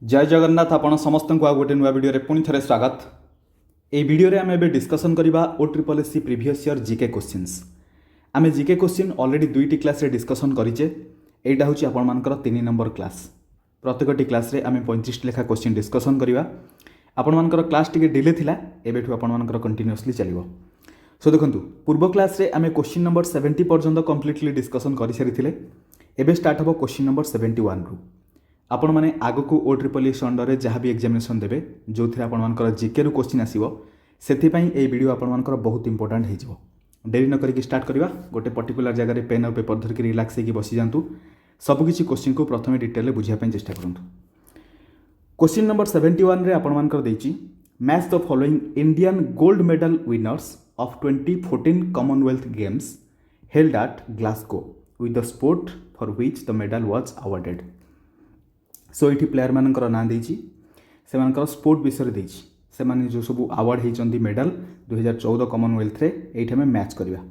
जय जगन्नाथ आपण समस्त को आ गोटे नुआ वीडियो पुणी थे स्वागत। ये वीडियो रे आमे डिस्कसन करबा O triple SC previous year GK questions. आमे जीके क्वेश्चन ऑलरेडी दुईटी क्लास रे डिस्कसन करिचे। एटा होची आपण मानकर 3 नंबर क्लास। प्रत्येकटी क्लास रे आमे 35 लेखा क्वेश्चन डिस्कसन करबा। आपण मानकर क्लास टिके डिले थिला, एबेठु आपण मानकर कंटिन्यूअसली चलिबो। सो देखंतु पूर्व क्लास रे आमे क्वेश्चन नंबर 70 पर्यंत कंप्लीटली डिस्कसन करि सारिथिले। एबे स्टार्ट हबो क्वेश्चन नंबर 71 रु। आपण माने आगो को ओ ट्रिपल एस अंडर रे जहाँ भी एग्जामिनेशन देबे जो थे आपण मानकर जीके रु क्वेश्चन आसीबो, सेथि पई ए वीडियो आपण मानकर बहुत इंपोर्टेंट हे जिवो। देरी न करिक स्टार्ट करबा। गोटे पर्टिकुलर जगह रे पेन और पेपर धर के रिलैक्स हेकी बसी जांतु। सब किछि क्वेश्चन को प्रथमे डिटेल रे बुझिया पई चेष्टा करंतु। क्वेश्चन नंबर 71 रे आपण मानकर देइछि match the following Indian gold medal winners of 2014 Commonwealth Games held at Glasgow with the sport for which the medal was awarded. So ये प्लेयर मानकर ना देइछि, से मानकर स्पोर्ट विषय देइछि, से माने जो सब अवार्ड होइचंदी मेडल 2014 कॉमनवेल्थ रे एठी में मैच करबा।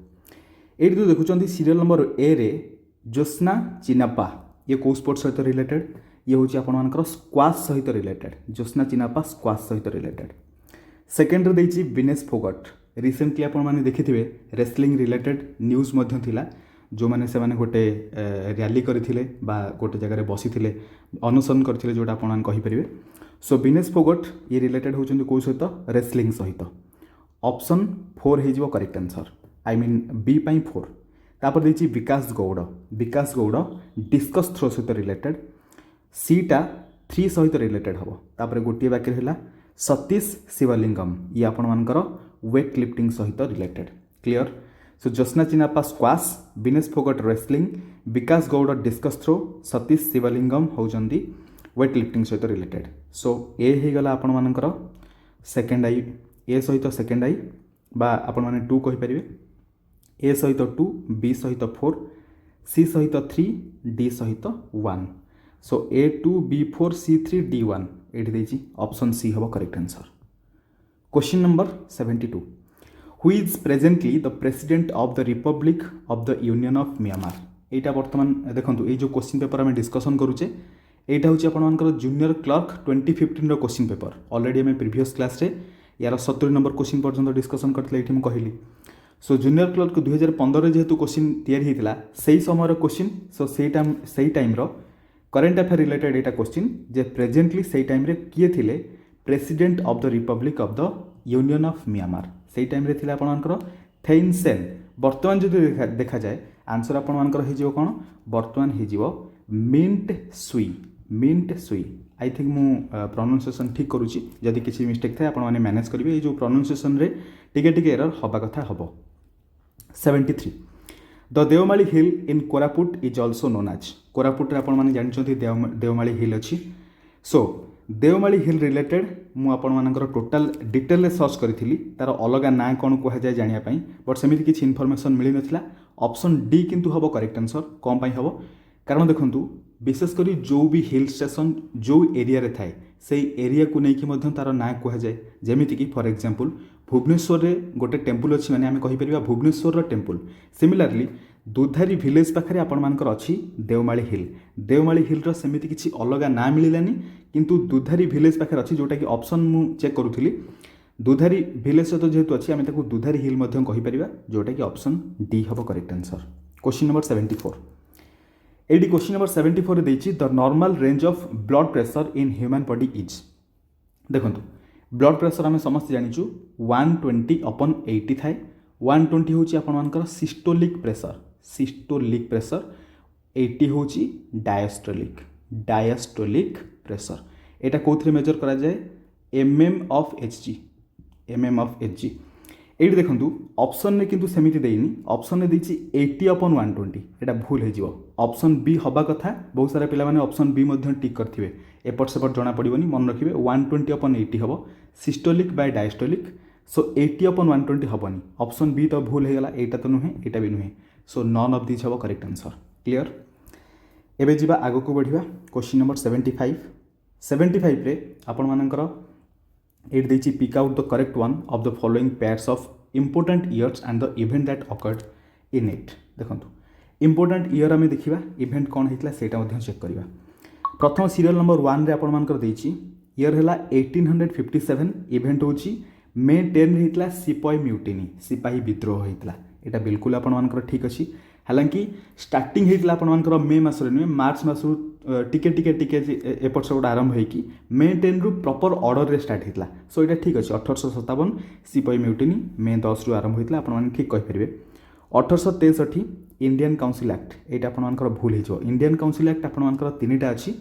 एठी तो देखुचंदी सीरियल नंबर ए रे ज्योत्स्ना चिन्नाप्पा, ये को स्पोर्ट सहित रिलेटेड, ये होची आपण मानकर स्क्वाश सहित रिलेटेड। ज्योत्स्ना चिन्नाप्पा स्क्वाश सहित रिलेटेड। सेकंड रे देइछि विनेश फोगट, रिसेंटली आपण माने देखिथिबे रेसलिंग रिलेटेड न्यूज मध्य थिला, जो माने से माने गोटे रैली करथिले बा गोटे जगह रे बसिथिले अनुसरण करथिले, जोटा आपण मान कहि परिबे। सो विनेश फोगट ये रिलेटेड होचंदी को सहित रेसलिंग सहित। ऑप्शन 4 हे जिवो correct answer, I mean B पई 4। तापर देछि विकास गौड़, विकास गौड़ डिस्कस थ्रो सहित रिलेटेड, सी टा 3 सहित रिलेटेड हबो। तापर गोटिए बाकी रहला सतीश शिवलिंगम, ये आपण मानकर वेट लिफ्टिंग सहित related. Clear. So Jyotsna Chinappa squash, Vinesh Phogat wrestling, Vikas Gaur discuss throw, Satish Sivalingam होउचंदी वेट लिफ्टिंग सहित रिलेटेड। सो ए हे गला आपण मानकर सेकंड आई, ए सहित सेकंड आई बा आपण माने 2 कहि परिबे। ए सहित 2, बी सहित 4, सी सहित 3, डी सहित 1। सो A2 B4 C3 D1 एठी देछि ऑप्शन सी हबो correct answer. Question number 72, who is presently the president of the Republic of the union of Myanmar. एटा वर्तमान देखंतु ए जो क्वेश्चन पेपर आमे डिस्कशन करूचे, एटा होची आपण मानकर जूनियर क्लर्क 2015 रो क्वेश्चन पेपर। ऑलरेडी आमे प्रीवियस क्लास रे यार 70 नंबर क्वेश्चन पर्यंत डिस्कशन करथले, एठी म कहिली। सो जूनियर क्लर्क 2015 रे जेहेतु क्वेश्चन तैयारी हितला सेही समय रो क्वेश्चन। सो सेही टाइम रो करेंट अफेयर रिलेटेड एटा क्वेश्चन जे प्रेजेंटली सेही टाइम रे किए थिले president of the Republic of the union of Myanmar. सेही टाइम रे थिले आपण मानकर थेइन सेन। वर्तमान जदि देखा जाए आंसर आपण मानकर हे जिवो कोन, वर्तमान हे जिवो मिंट सुई, मिंट सुई। आई थिंक मु प्रोनाउंसिएशन ठीक करूची, जदि किसी मिस्टेक थाए आपण माने मैनेज करिवे। ए जो प्रोनाउंसिएशन रे टिके टिके एरर हबा कथा हबो। 73, the Deomali hill in Koraput is also known as. Koraput रे आपण माने जानिचंती देवमाली हिल अछि। सो देवमाली हिल रिलेटेड मु आपण मानकर टोटल डिटेल सर्च करी, तार अलग ना कौन कह जाए जानिया पई, बट सेमिति किछि इन्फॉर्मेशन मिली नथिला। ऑप्शन डी किंतु हबो करेक्ट आंसर। कौन पई हबो, कारण देखंतु विशेष करी जो भी हिल स्टेशन जो एरिया रे थाए सेही एरिया को नेकी मध्यम तार ना कह जाए। जेमिति कि फॉर एग्जांपल भुवनेश्वर रे गोटे टेम्पल अछि, माने आमे कहि परिबा भुवनेश्वर रो टेम्पल। सिमिलरली दुधारी विलेज पाखरे आपण मानकर अछि देवमाली हिल। देवमाली हिल रो सेमिति किछि अलग ना मिलिलानी, किंतु दुधारी विलेज पाखरे अछि, जोटा कि ऑप्शन मु चेक करूथिली। दुधारी विलेज तो जेहेतु अछि आमे ताकू दुधारी हिल मध्यम कहि परिबा, जोटा कि ऑप्शन डी हबो करेक्ट आंसर। क्वेश्चन नंबर 74, एडी क्वेश्चन नंबर 74 रे देछि the normal range of blood pressure in human body is. देखंतु ब्लड प्रेशर आमे समस्त जानिचु 120/80 थाए। 120 होची आपण मानकर सिस्टोलिक प्रेशर, सिस्टोलिक प्रेशर। 80 होची डायस्टोलिक, डायस्टोलिक प्रेशर। एटा कोथरे मेजर करा जाए, mm of Hg, mm of Hg। Eighty देखंतु ऑप्शन ने किंतु सेमिति देइनी, ऑप्शन ने देछि 80/120, एटा भूल हे जिवो। ऑप्शन बी हबा कथा। बहुत सारा पिला माने ऑप्शन बी मध्य टिक करथिबे, एपट सेपट जणा पड़िबोनी, मन रखिबे 120/80 हबो सिस्टोलिक बाय डायस्टोलिक। सो 80/120 हबनी। ऑप्शन बी तो भूल हे गला, एटा तो नुहे, एटा भी नुहे। सो नन ऑफ दिस हबो करेक्ट आंसर। क्लियर। एबे जिबा आगो को बढ़िबा क्वेश्चन नंबर 75। 75 रे आपण मानकर एट देछि pick out the correct one of the following pairs of important years and the event that occurred in it. देखंतु इंपोर्टेंट इयर आमे देखिबा, इवेंट कोन हेतला सेटा मध्य चेक करिबा। प्रथम सीरियल नंबर 1 रे आपनकर देछि ईयर हैला 1857 इवेंट होछि मे 10 होता सिपाही म्यूटिनी सिपाही विद्रोह होता यहाँ बिल्कुल आपंकर ठीक अच्छी हालांकि स्टार्टिंग होता आपंकर मे मसरे नुहे मार्च मसरू टिके टिके टिके एपट सेपट आरंभ होगी मे 10 रु प्रॉपर ऑर्डर रे स्टार्ट होता सो यहाँ ठीक अच्छे 1857 सिपाही म्यूटिनी मे 10 रु आरंभ होता आपने ठीक कहींपर 1863 इंडियन काउंसिल एक्ट यहाँ आपंकर भूल हो इंडियन काउंसिल एक्ट आपंकर तीन अच्छी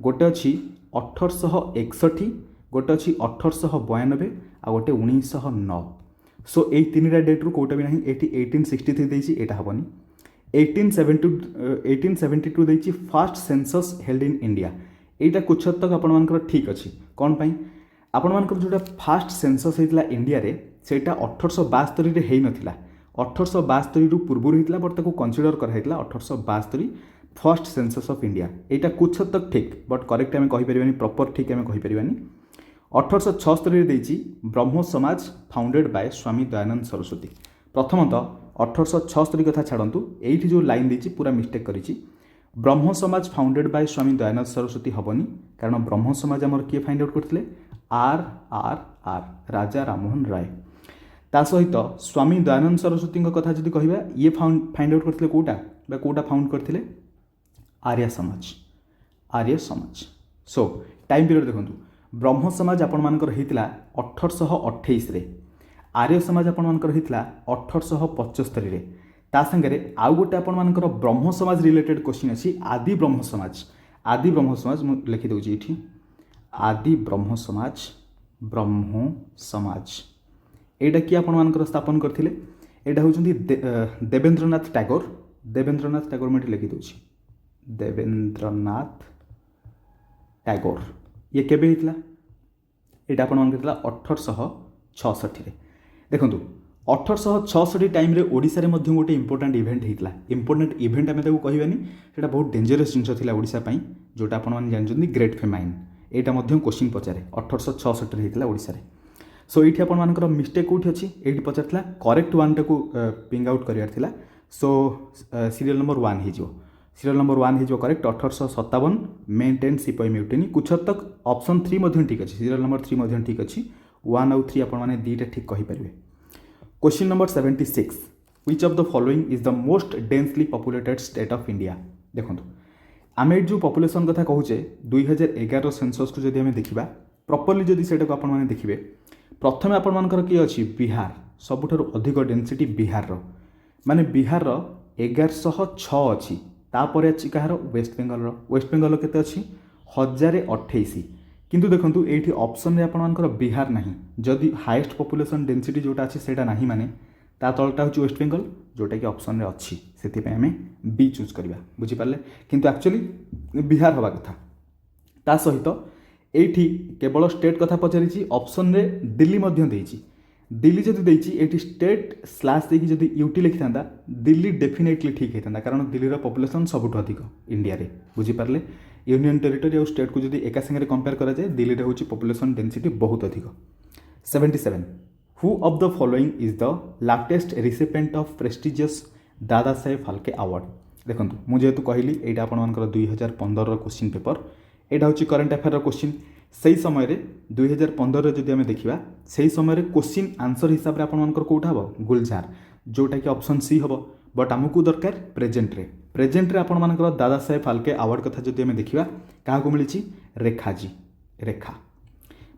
गोटे अच्छी 1861 गोटे अच्छी 1892 आ गोटे 1909 सो यही तीन डेट रु कौटा भी ना ये 1863 देती यहाँ हेनी 1872 देती fast census held in India यहाँ कुछ हद तक आपर ठीक अच्छी कौन पाई आपर जोटा फास्ट सेंसस होता इंडिया रे सेटा 1872 रे हेई नथिला 1872 रु पूर्व होता बट ताको कंसीडर कराइला 1872 फर्स्ट सेंसस ऑफ इंडिया यहाँ कुछ हद तक ठीक बट करेक्ट आम कहींपर प्रॉपर ठीक आम कहींपर 1876 देती ब्रह्म समाज फाउंडेड बाय स्वामी दयानंद सरस्वती प्रथमतः 1876 कथा छाड़ू ये जो लाइन देती पूरा मिस्टेक करी ब्रह्म समाज फाउंडेड बाय स्वामी दयानंद सरस्वती हेनी कारण ब्रह्म समाज आमर किए फाइंड आउट करते are are are Raja Rammohan Roy ता सहित स्वामी दयानंद सरस्वती कथा जब कह ये फाइंड आउट करते कौटा कौटा फाउंड करते आर्य समाज सो टाइम पीरियड देखो ब्रह्म समाज आपर होता 1828 रे आर्य समाज आपर होता 1875 ता संगे आउ गोटे आपर ब्रह्म समाज रिलेटेड क्वेश्चन अच्छी आदि ब्रह्म समाज मु लिखि दूची ये आदि ब्रह्म समाज यहाँ किए आपर स्थापन करते यहाँ हूँ देवेंद्रनाथ टैगोर मुझे लिखि दूची देवेंद्रनाथ टैगोर ये केबे हितला एटा आपण मान केतला 1866 रे देखंतु 1866 टाइम रे ओडिसा रे मध्य गोटे इंपोर्टेंट इवेंट हितला इंपोर्टेंट इवेंट आमे ताको कहिबानी सेटा बहुत डेंजरस जिंस थिला ओडिसा पई जोटा आपण मान जानजोनी ग्रेट फेमाइन एटा मध्य क्वेश्चन पचारे 1866 रे हितला ओडिसा रे सो एठी आपण मानकर मिस्टेक कोठी अछि एठी पचारतला करेक्ट वन टाको पिंग आउट करियार थिला सो सीरियल नंबर 1 हे जो सीरियल नंबर 1 हो करेक्ट 1857 मे 10 सिपाही म्यूटिनी कुछ हद तक ऑप्शन 3 ठीक अच्छे सीरियल नंबर 3 ठीक अच्छी 1 आउ 3 आपण मैंने दीटा ठीक कहींपर question number 76 which of the following is the most densely populated state of India देखो आम जो पॉपुलेशन कथा कहूचे 2011 सेंसस को जब आम देखा प्रॉपर्ली जदि से देखिए प्रथम आपर किए अच्छी बिहार सबुठ अधिक डेनसीटी बिहार माने बिहार 1106 अच्छी तापर अच्छी कहार वेस्ट बेंगल केते अच्छी 1028 किंतु देखंतु एठी ऑप्शन रे आपनकर बिहार नहीं जदि हाईएस्ट पॉपुलेशन डेंसिटी जोटा अच्छी सेटा नहीं माने ता तलटा होची वेस्ट बेंगल जोटा कि ऑप्शन रे अच्छी सेति पे हमें बी चूज करबा बुझी पारले किंतु एक्चुअली बिहार हवा कथा ता सहित एठी केवल स्टेट कथा पचारिछि ऑप्शन रे दिल्ली मध्य देछि दिल्ली जदि देछि एटी स्टेट स्लैश देखिए जदि यूटी लिखि था दिल्ली डेफिनेटली ठीक होता कारण दिल्लीर पॉपुलेशन सबुठ अधिक इंडिया रे बुझीपारे यूनियन टेरिटरी और स्टेट को जदि एका संगे कंपेयर करा जाए दिल्ली रे होची पॉपुलेशन डेंसिटी बहुत अधिक 77 who of the following is the latest recipient of prestigious Dada Saheb Phalke award देखो मुझे कहली यहाँ आपर 2015 क्वेश्चन पेपर यहाँ हूँ करेन्ट अफेयर क्वेश्चन से समय 2015 जदि आम देखा से समय क्वेश्चन आंसर हिसाब से आपर कौटा हम गुलजार जोटा कि ऑप्शन सी हम बट आमको दरकार प्रेजेंट रे आपण मानकर दादा साहेब फाल्के अवार्ड कथा जदि आम देखा क्या मिली रेखाजी रेखा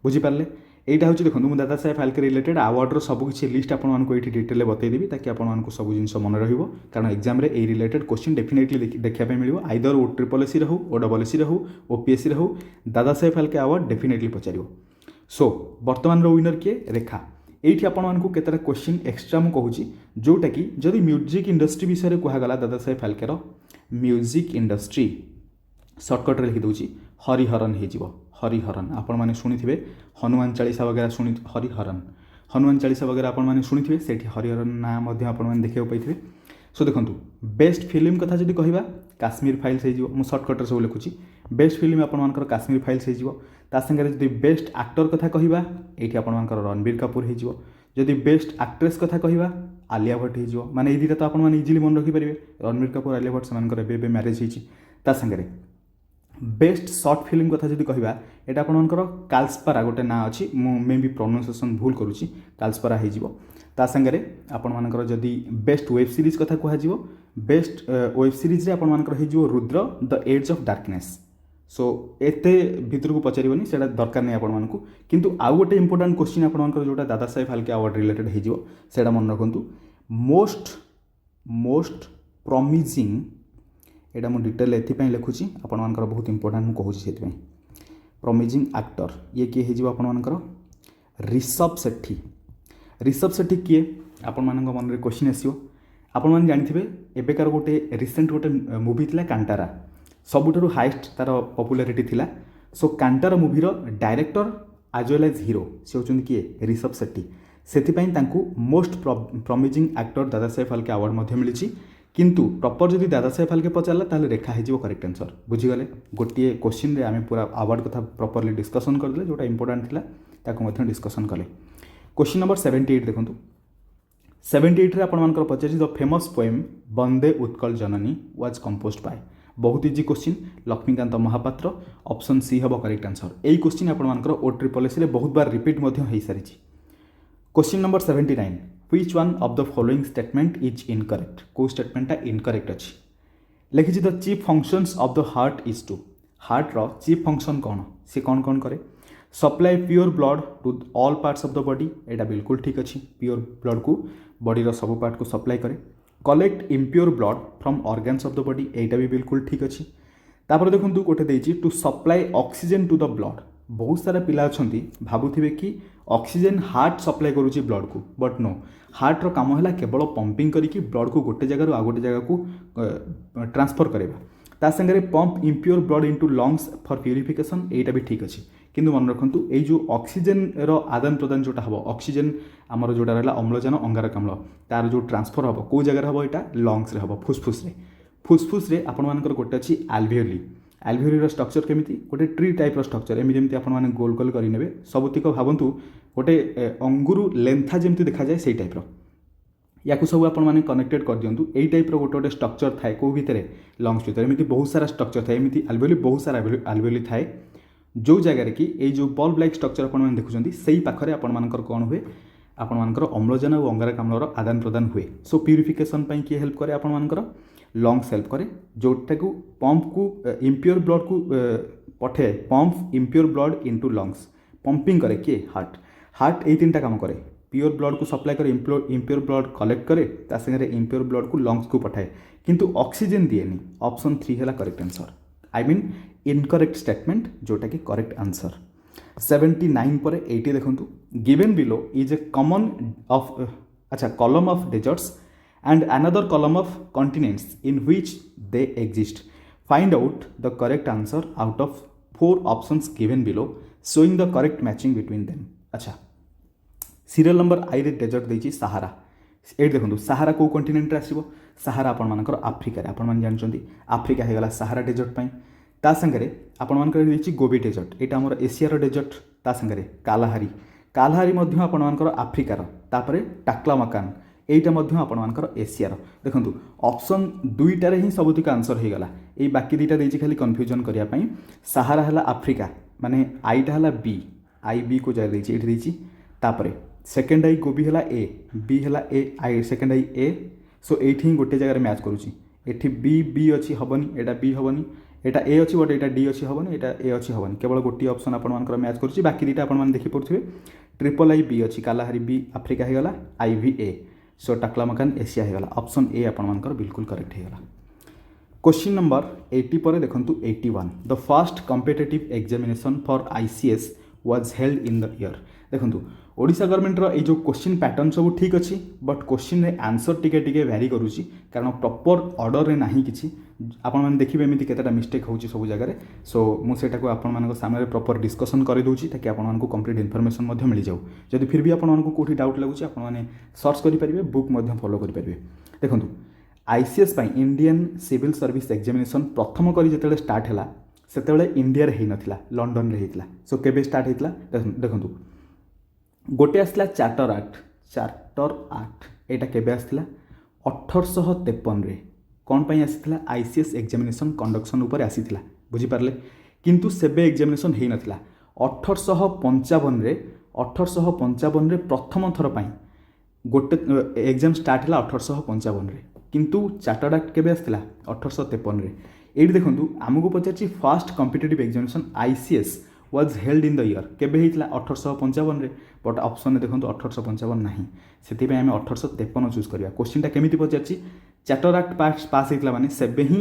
बुझीपारे यहाँ हूँ देखो मुझे दादा साहेब फाल्के रिलेटेड अवार्डर सबकि लिस्ट आपको ये डिटेल बतईदेवी ताकि आपको सब जिन मन रहा कारण एग्जाम रे रिलेटेड क्वेश्चन डेफिनेटली देखापी मिले आइदर ओ ट्रिपल एसी रहू ओ डबल एसी रहू ओपीएससी रहू दादा साहेब फाल्के अवार्ड डेफिनेटली पचार सो बर्तमान विनर किए रेखा ये आपको केतटा क्वेश्चन एक्सट्रा मुझे कहूँ जोटा कि जदि म्यूजिक इंडस्ट्री विषय कहगला Dada Saheb फाल्केर music industry shortcut लिखिदे Hariharan हो हरिहरन आपण मैंने शुणी हनुमान चालीसा वगैरह शुणी हनुमान चालीसा वगैरह आपण मैंने शुणी से हरिहरन नाम आपने देखा पाई सो देखो बेस्ट फिल्म कथा जब कह काश्मीर फाइल्स हो सर्टकट सब लिखुची बेस्ट फिल्म आपर काश्मीर फाइल्स हो सागर जब बेस्ट एक्टर कथा कहवा ये आपर रणबीर कपूर हो जदि बेस्ट एक्ट्रेस कथा कहवा आलिया भट्ट हो माने ये तो आप इजिली मन रखिपारे रणबीर कपूर आलिया भट्ट से मैरेज होता सागर बेस्ट सर्ट फिल्म कथा जदि कहवा यहाँ आपंकर काल्सपारा गोटे ना अच्छी मे बी प्रोनाउंसिएशन भूल करुच्ची काल्सपारा हो सागर आपर जदि बेस्ट वेब सीरीज कथा कह बेस्ट वेब सीरीज आपर हो Rudra the edge of darkness सो एते भितर को पचारे से दरकार नहीं आपण मानकु किंतु आउ गोटे इंपोर्टाट क्वेश्चन आपंकर जोटा दादा साहेब फाल्के अवार्ड रिलेटेड होटा मन रखु मोस्ट प्रॉमिजिंग यहाँ मुझे डिटेल एपाई लिखुची आपर बहुत इंपोर्टाट मुझे कहूँ से प्रॉमिजिंग एक्टर ये किए होपर ऋषभ सेट्टी किए आपण मान मन में क्वेश्चन आसो आपण मैंने जानते एबेकार गोटे रिसेंट गोटे मूवी थिला कांटारा सबुठारु हाइस्ट तार पॉपुलैरिटी थिला सो कांटारा मूवीर director as well as hero से होचंदी किए ऋषभ सेट्टी सेथिपाई तांकु most promising actor Dadasaheb Phalke award मध्य मिली किंतु प्रॉपर जदि दादा साहेब फाल्के पचारा ताले रेखा हो करेक्ट आंसर बुझीगले गोटे क्वेश्चन रे आमे पूरा अवार्ड कथा प्रॉपर्ली डिस्कसन करदे जोटा इंपोर्टेंट थिला ताको मध्य डिस्कसन कले क्वेश्चन नंबर 78 देखंतु 78 रे आपण मानकर पचारि the famous poem Vande Utkala Janani was composed by बहुत easy question Laxmikanta Mohapatra option C हम करेक्ट आंसर यही क्वेश्चन आपर ओ ट्रिपल एस बहुत बार रिपीट हो सारी question number 79 which one of the following statement is incorrect को स्टेटमेंटा इनकरेक्ट अच्छी लिखी the chief functions of the heart is to heart रो चीफ फंक्शन कौन सी कौन कौन करे supply pure blood to all parts of the body एटा बिल्कुल ठीक अच्छी प्योर ब्लड को बॉडी रो सब पार्ट को सप्लाई करे collect impure blood from organs of the body एटा भी बिल्कुल ठीक अच्छी तापर देखो गोटे देती to supply oxygen to the blood बहुत सारा पिला अच्छा भावुवे कि ऑक्सीजन हार्ट सप्लाई करुच्ची ब्लड को बट नो हार्ट रो काम है केवल पंपिंग करके ब्लड को गोटे जगह आ गोटे जगह को ट्रांसफर करवा सागर pump impure blood into lungs for purification एटा भी ठीक अच्छी किंतु मन रखु यो ऑक्सीजन रो आदान प्रदान जोटा हम ऑक्सीजन आमर जोटा रहा अम्लजान अंगारकाम्ल तार जो ट्रांसफर हम कौ जगह हम यहाँ लंग्स हम फुसफुस रे आपण मानकर गोटे अच्छी आल्वेओली स्ट्रक्चर केमिति गोटे ट्री टाइप स्ट्रक्चर एमती आपने गोल गोल करेंगे सबुतिक भावतु गोटे अंगुरु लेंथा जमी देखा जाए से टाइप या सब आपने कनेक्टेड कर दिंतु यही टाइप गोटे गोटे स्ट्रक्चर थाए कौ भितर लंग्स भितर एमती बहुत सारा स्ट्रक्चर थाए एमती आल्वेओली बहुत सारा आल्वेओली थाए जो जगार कि ये जो बल्ब लाइक स्ट्रक्चर आपने देखुं से ही पाखे आपर कौन हुए आपर अम्लजान और अंगारकाम्लर आदान प्रदान हुए सो प्यूरिफिकेशन किए हेल्प करे आपर लंग्स हेल्प करे जोटा को पंप को इम्प्योर ब्लड को पठे pump impure blood into lungs pumping करे किए हार्ट यही तीन काम करे प्योर ब्लड को सप्लाई करे इम्प्योर ब्लड कलेक्ट करे सागर इम्प्योर ब्लड को लंग्स को पठाए किंतु ऑक्सीजन दिएनी ऑप्शन 3 है correct answer I mean incorrect statement जोटा कि करेक्ट आंसर 79 पर 80 देखु given below is a common of अच्छा column of deserts and another column of continents in which they exist. Find out the correct answer out of 4 options given below showing the correct matching between them. अच्छा serial number आई रे desert देछि सहारा ये देखो सहारा को continent आसो सहारा आपण मानकर Africa आपण मान जानछंती आफ्रिका हेगला सहारा डेजर्ट पई ता संगरे आपण मानकर देछि गोबी डेजर्ट एटा हमर एशिया रो डेजर्ट ता संगरे कालाहारी मध्य आपण मानकर आफ्रिका रो तापरे टाक्लामाकान एटा मध्य आपणमानकर एशियार देखो ऑप्शन 2टारे ही सबुतिक आंसर हो गला ये बाकी 2टा देछि खाली कन्फ्यूजन करिया पई सहारा हला आफ्रिका माने आईटा हला बी आई बी को जाय देछि एठी देछि तापरे सेकंड आई गोबी हला ए बी हला ए आई सेकंड आई ए सो एठी ही गोटे जगह मैच करूछि एठी बी अछि हबनी एटा बी हबनी एटा ए अछि बट एटा डी अछि हबनी एटा ए अछि हबनी केवल गोटी ऑप्शन आपणमानकर मैच करूछि बाकी 2टा आपन मान देखि पड़थिबे ट्रिपल आई बी अछि कालाहारी बी आफ्रिका हे गला आई वी ए सो टाक्लामाकान एशिया हो गला ऑप्शन ए आपनकर बिल्कुल करेक्ट हो गला क्वेश्चन नंबर 80 पर देखु 81 the first competitive examination for ICS was held in the year देखु ओडिशा गवर्नमेंट रो जो क्वेश्चन पैटर्न सब ठीक अच्छी बट क्वेश्चन रे आंसर टिके वैरी करुच्ची कारण प्रॉपर ऑर्डर रे नाही किछि आपण माने देखिबे एमिति केतेटा मिस्टेक होउची सब जगह सो मु सेटा को आपण मानको सामने प्रॉपर डिस्कशन करि दोउची ताकि आपण मानको कंप्लीट इन्फॉर्मेशन मध्य मिल जाऊ जदि फिर भी आपण मानको कोठी डाउट लागुची आपण माने सर्च करि परिबे बुक मध्य फॉलो करि परिबे देखंतु आईसीएस पई इंडियन सिविल सर्विस एग्जामिनेशन प्रथम करी जेतेले स्टार्ट हैला सेतेले इंडिया रे हेइ नथिला लंडन रे हेइतला सो केबे स्टार्ट हेइतला देखंतु गोटे आसला चार्टर आक्ट एटा केबे आसला 1853 रे कौन पाई आसीथिला आईसीएस एग्जामिनेशन कंडक्शन ऊपर आसीथिला बुझिपारे किंतु सेबे एग्जामिनेशन हो नाला 1855 प्रथम थर पर गोटे एग्जाम स्टार्ट है 1855 किंतु चार्टर्ड एक्ट केबे आसला 1853 ये देखो आमको पचार first competitive examination ICS was held in the year केबे होता 1855 बट ऑप्शन देखो 1855 ना से आम 1853 चूज करवा क्वेश्चन केमी पचार चार्टर एक्ट पास होता माने सेबे ही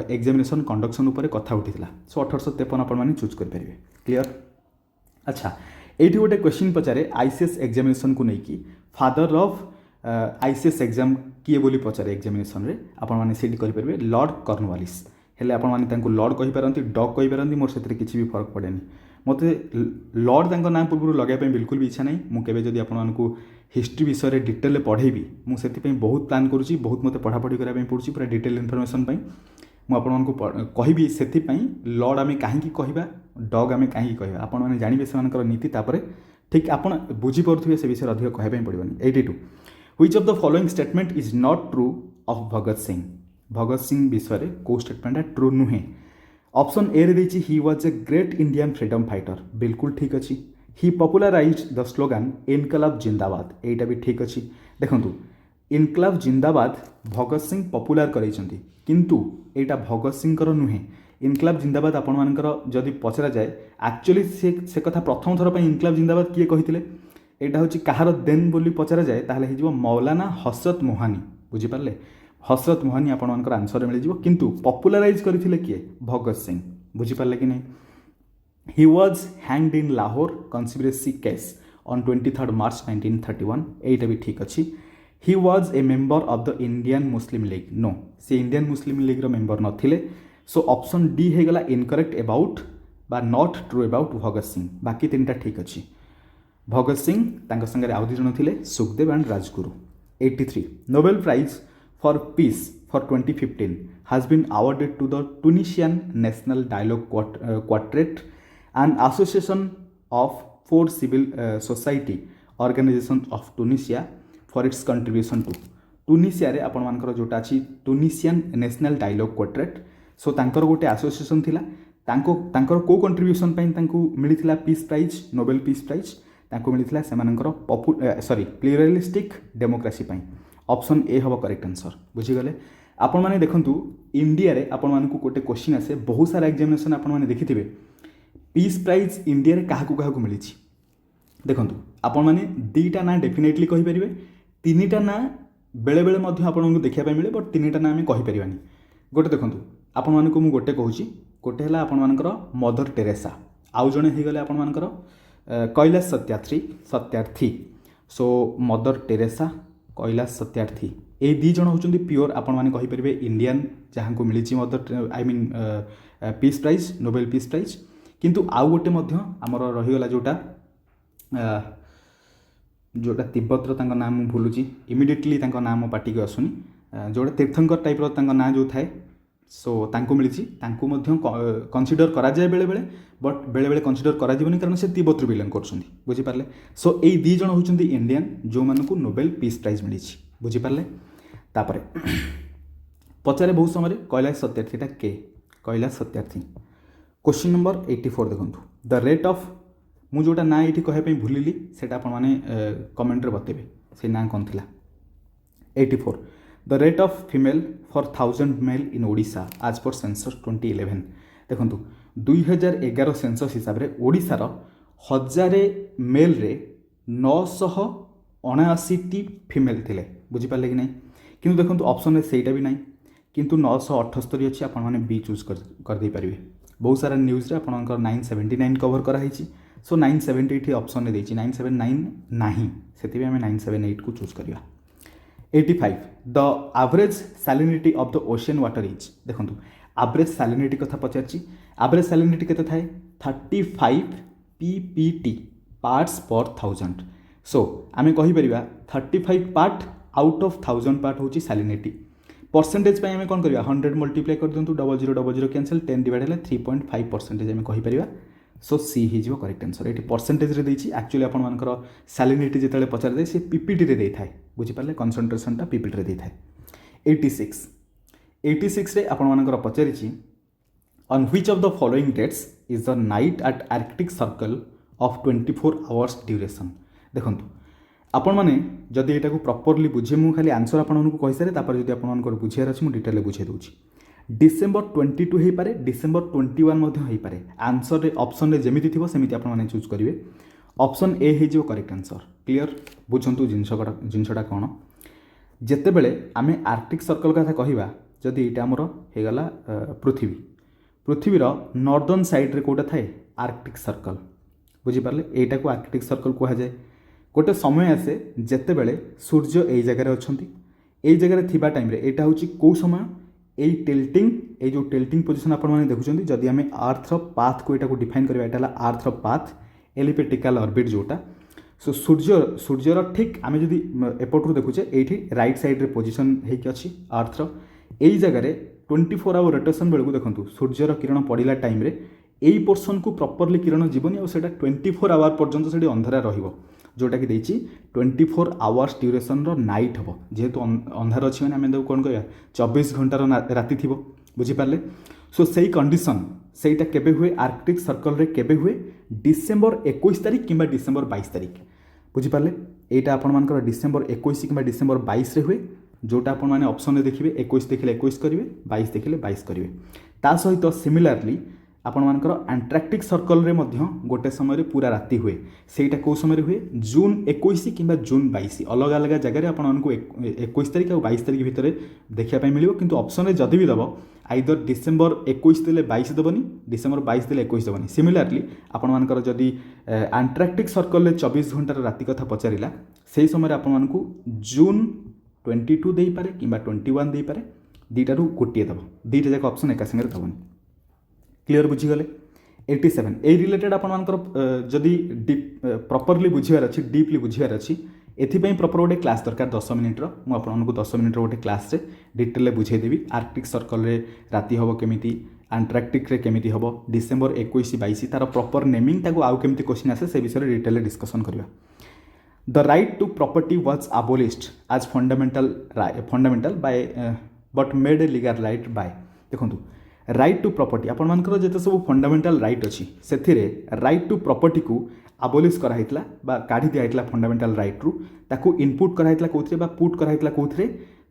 एग्जामिनेशन कंडक्शन उपर कथा उठीला सो 1853 आपण माने चूज कर पारे क्लियर। अच्छा ये गोटे क्वेश्चन पचारे आईसीएस एग्जामिनेशन को लेकिन फादर ऑफ आईसीएस एग्जाम किए बोली पचारे एग्जामिनेशन रे आपण माने सेठी करि परबे लॉर्ड कॉर्नवालिस हेले आपण माने तांको लॉर्ड कहि पारंती डॉग कहि पारंती मोर सेतरे किछि भी फरक पड़ेनी मते लॉर्ड तांको नाम पूर्व लगे पे बिल्कुल भी इच्छा नहीं मु केबे जदी आपण मानकु हिस्ट्री विषय रे डिटेल पढ़ेबी मु सेति पे बहुत प्लान करूची बहुत मते पढ़ा पढ़ी करा पे पड़ुची पूरा डिटेल इन्फॉर्मेशन पे मु आपण मानकु कहिबी सेति पे लॉर्ड आमे काहे की कहिबा डॉग आमे काहे की कहिबा आपण माने जानिबे सेमानकर नीति तापरे ठीक आपण बुझी पड़ुथिबे से विषय अधिक कहबे पड़िबनी 82 which of the following statement is not true of Bhagat Singh विषय रे को स्टेटमेंट ट्रू नुहे ऑप्शन ए रे देछि he was a great Indian freedom fighter बिल्कुल ठीक अच्छी ही पॉपुलराइज्ड द स्लोगान इनकलाब जिंदाबाद एटा भी ठीक अच्छी देखंतु इनकलाब जिंदाबाद भगत सिंह पॉपुलर करैछंती किंतु एटा भगत सिंह कर नुहे इनकलाब जिंदाबाद आपण मानकर जदि पचरा जाए एक्चुअली से कथा प्रथम थर पर इनकलाब जिंदाबाद किए कहिथिले एटा होछि कहार देन बोली पचरा जाए ताहले हिजो मौलाना हसरत मोहानी बुझी पारले हसरत मोहानी आपण मानकर आंसर मिल जाव किंतु पॉपुलराइज करथिले किए भगत सिंह बुझी पारले कि नहीं he was hanged in Lahore conspiracy case on 23 March 1931 एटा भी ठीक अच्छी he was a member of the Indian Muslim League no से इंडियन मुस्लिम लीग रो मेंबर नथिले सो ऑप्शन डी हो गला इनकरेक्ट अबाउट बा not true about Bhagat Singh बाकी तीन ठीक अच्छी भगत सिंह तांका संगे आउ दुई जन थिले Sukhdev and Rajguru 83 Nobel prize for peace for 2015 has been awarded to the Tunisian National Dialogue Quartet an association of 4 civil society organizations of Tunisia for its contribution to Tunisia रे आपण मानकर जोटा अछि Tunisian National Dialogue Quartet सो तांकर गोटे association थिला तांकर को कंट्रीब्यूशन पई तांको मिलिथिला peace prize Nobel peace prize तांको मिलिथिला सेमानकर प्लुरालिस्टिक डेमोक्रेसी पई ऑप्शन ए हबो करेक्ट आंसर बुझी गले आपण माने देखंतु इंडिया रे आपण मानकु गोटे क्वेश्चन आसे बहुत सारा एग्जामिनेशन आपण माने देखिथिबे पीस प्राइज इंडिया रे काहाकु मिलिछि देखंतु आपण माने दीटा ना डेफिनेटली कहि परिबे तीनिटा ना बेले बेले मध्य आपनको देखिया पई मिले बट तीनिटा ना हमें कहि परिबानी गोटे देखंतु आपण मानकु मु गोटे कहूची गोटे हला आपण मानकर मदर टेरेसा आउ जणे हे गले आपण मानकर कैलाश सत्यार्थी सो मदर टेरेसा कैलाश सत्यार्थी ए दी जण होचंदी प्योर आपण माने कहि परिबे इंडियन जहां को मिलिची Mother I mean peace prize Nobel peace prize किंतु आउ गोटे मध्य हमर रहि गला जोटा तिब्बतर तांका नाम भूलुची इमिडिएटली तांका नाम पार्टी को आसुनी जोटा तीर्थंकर टाइप रो तांका नाम जो थाए सो तांको मिलिची तांको मध्य कन्सिडर करा जाए बेले बेले बट बेले बेले कन्सिडर करा जीवनी कारण से तिब्बतरू बिलोंग करछंती बुझी पारले सो ए दी जण होचंती इंडियन जो मानकु नोबेल पीस प्राइज मिलिची बुझी पारले तापरे पचारे बहुत समय कैलाश सत्यार्थीटा के कैलाश सत्यार्थी क्वेश्चन नंबर 84 देखंतु द रेट ऑफ मु जोटा ना ये कहवाई भूलिली सेटा आपण माने कमेंट रे बतेबे से ना कोन थिला 84 the rate of female for 1000 male in Odisha as per census 2011 देखंतु 2011 सेंसस हिसाब रे ओडिसा रो 1000 मेल रे 979 टी फीमेल थिले बुझी पाले कि नहीं किंतु देखंतु ऑप्शन रे सेटा भी नहीं किंतु 978 अछि आपण माने बी चूज कर दे परिबे बहुत सारा न्यूज रे आपनकर 979 कवर करा हिची सो 978 ऑप्शन ने देछि 979 नाही सेति हमें 978 को चूज करिया 85 the average salinity of the ocean water is देखंतु एवरेज सैलिनिटी कथा पचारछि एवरेज सैलिनिटी केते थाए 35 ppt पार्ट्स पर 1000 सो आमे कहि परिबा 35 पार्ट आउट ऑफ 1000 पार्ट होछि सैलिनिटी परसेंटेज पे आमे कोन करिया 100 मल्टीप्लाई कर दियंतु 0000 कैंसिल 10 डिवाइड हले 3.5% आमे कहि परिबा सो सी ही जो करेक्ट आंसर ये परसेंटेज रे देछि एक्चुअली आपण मानकर सैलिनिटी जेतले पचार दे से पीपीटी रे देइ थाए बुझि पारले कंसंट्रेशन ता पीपीटी रे देइ थाए 86 रे आपण मानकर पचारिछि on which of the following dates is the night at Arctic Circle of 24 hours duration. देखो आपण मैंने जदि यहाँ प्रॉपर्ली बुझे मुझे खाली आंसर आपको कही सारे तापर जब आप बुझार अच्छे मुझे डिटेल बुझे दूँ। डिसेम्बर 22 हो पारे, डिसेम्बर 21 हो पारे। आंसर ऑप्शन रे जमी थी सेमती आपने चूज करेंगे। ऑप्शन ए हो करेक्ट आंसर। क्लियर बुझंतु जिनसटा कौन जितेबले आम आर्कटिक सर्कल कथा कहवा जदि यहाँ आमर होगला पृथ्वी पृथ्वीर नॉर्दर्न साइड रे कोटा थाए आर्कटिक सर्कल बुझीपारे यहाँ को आर्कटिक सर्कल कहुए। गोटे समय आसे जितेबले सूर्य यही जगार अच्छा यही जगार थिबा टाइम रे यहाँ हूँ कौ समय यही टिल्टिंग ये जो टिल्टिंग पोजिशन आपने देखुं जदि आम आर्थर पाथ को यहाँ डिफाइन करवा यहाँ आर्थर पाथ एलिप्टिकल ऑर्बिट जोटा सो सूर्यर ठीक आम जदि एपटू देखुचे ये राइट साइड रे पोजिशन होगी आर्थर यही जगार 24 आवर रोटेशन बेलू देखो सूर्यर किरण पड़ा टाइम रे यही पोर्सन को प्रॉपर्ली किरण जीवनी और 24 आवर पर्यंत से अंधारा रहिबो जोटा कि 24 आवर्स ड्यूरेशन नाइट हम जेहेतु अंधार अच्छी मैंने आम कौन कह 24 घंटार राति थी बुझीपारे। सो से कंडीशन सेटा केबे हुए आर्कटिक सर्कल रे केबे हुए डिसेम्बर 21 तारिख कि डिसेम्बर 22 तारिख बुझीपारे। यहाँ आपर डिसेम्बर 21 कि डिसेम्बर 22 हुए जोटा आप ऑप्शन देखिए 21 देखिले 21 करेंगे 22 देखिले 22 करेंगे। ता सहित सिमिलारली आपणमानकर एंटार्क्टिक सर्कल रे मध्य गोटे समय पूरा राति हुए सेटा कौ समय हुए जून 21 कि जून 22 अलग अलग जगह आपको 21 तारिख और 22 तारिख भितर देखापी मिले किंतु ऑप्शन जदि भी दब आइदर डिसेम्बर 21 देले 22 देवनी डिसेम्बर 22 देले 21 देवनी। सिमिलारली आपणमानकर जदि एंटार्क्टिक सर्कल 24 घंटार राति कथा पचारा से समय आपको जून 22 दे पारे कि 21 दे पारे दुईटारू गोटे दब दुईटा जाक ऑप्शन एका संगे दबनी। क्लियर बुझीगले। 87 ए रिलेटेड आपर जदि प्रॉपर्ली बुझार अच्छी डीपली बुझार अच्छी एथिपाई प्रॉपर गोटे क्लास दरकार 10 मिनिट्र मुझे 10 मिनिट्र गोटे क्लास रे डिटेल बुझेदेवी आर्कटिक सर्कल रे राति हम केमिति एंटार्क्टिक रे केमिति हम डिसेम्बर 21-22 तार प्रॉपर नेमिंग ताको आउ केमिति क्वेश्चन आसे से विषय डिटेल डिस्कसन करवा। The right to property was abolished as fundamental by but made a legal right by। देखो राइट टू प्रॉपर्टी आपर जिते सब फंडामेंटाल राइट अच्छी से राइट टू प्रॉपर्टी को आबोलिश कराइला बा काढ़ी दिया फंडामेंटाल राइट रु ताकू इनपुट कराइला कौथे बा पुट कराइला कौथे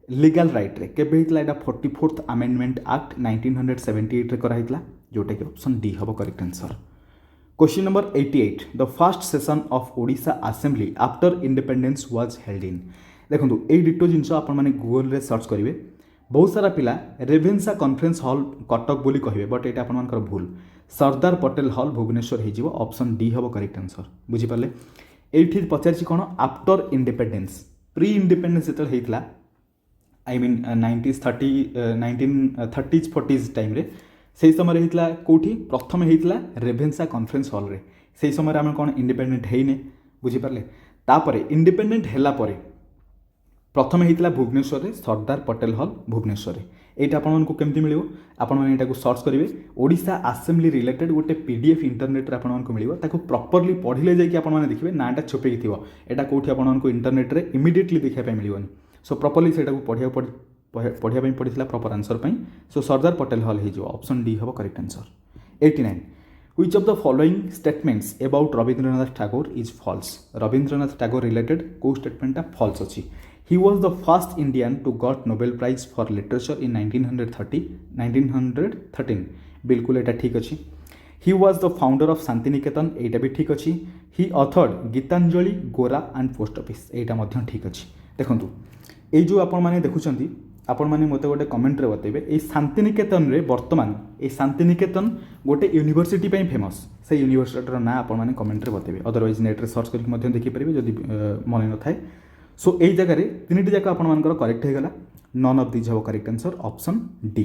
लीगल राइट रे केबे हितला एटा 44th अमेंडमेंट एक्ट 1978 रे कराइला जोटा कि ऑप्शन डी हबो correct answer. Question number 88 the first session of Odisha assembly after independence was held इन। देखो ये डिटो जिनस आपने गूगल रे सर्च करेंगे बहुत सारा पिला रेभेन्सा कॉन्फ्रेंस हॉल कटक बोली कहे बट ये आपर भूल सरदार पटेल हॉल भुवनेश्वर हो ऑप्शन डी हम करेक्ट आंसर बुझीपारे। ये पचार कौन आफ्टर इंडिपेंडेंस प्री इंडिपेंडेंस जो होता I mean 1930s 40s time रे से समय होता कौटी प्रथम होता रेभेन्सा कॉन्फ्रेंस हॉल रे से समय आम कौन इंडिपेंडेंट है बुझीपारे। तापर इंडिपेंडेंट है प्रथम होता भुवनेश्वर रे सरदार पटेल हॉल भुवनेश्वर यहाँ आपको केमती मिले आपको सर्च करेंगे ओडिशा असेंबली रिलेटेड गोटे पीडीएफ इंटरनेट रे आपको मिले प्रॉपर्ली पढ़ले जाकि देखिए नाटा छुपेकी थी यहाँ कौटी आपको इंटरनेट रे इमिडिएटली देखापी मिलनी सो प्रॉपर्ली से पढ़ा पड़ता प्रॉपर आंसर पर। सो सरदार पटेल हॉल हो ऑप्शन डी हम correct answer. 89 which of the following statements about Rabindranath Tagore is false. Rabindranath Tagore related को स्टेटमेंटा फॉल्स अच्छी। He was the first Indian to got Nobel Prize for Literature in 1913 बिल्कुल एटा ठीक अच्छी। He was the founder of Shantiniketan एटा भी ठीक अच्छी। He authored गीतांजलि गोरा एंड पोस्ट ऑफिस एटा मध्य ठीक अच्छी। देखंतु ए जो आपण माने देखुचंती आपण माने मते गोटे कमेंट रे बतेबे ए शांतिनिकेतन रे वर्तमान ए शांतिनिकेतन गोटे यूनिवर्सिटी पई फेमस से यूनिवर्सिटी रो ना आपण माने कमेंट रे बतेबे अदरवाइज नेट रे सर्च करके मध्य देखि परिबे जदी मन न थाए। सो यही जगह तीन जाक आपर करेक्ट होगा नन ऑफ दिज हम करेक्ट आंसर ऑप्शन डी।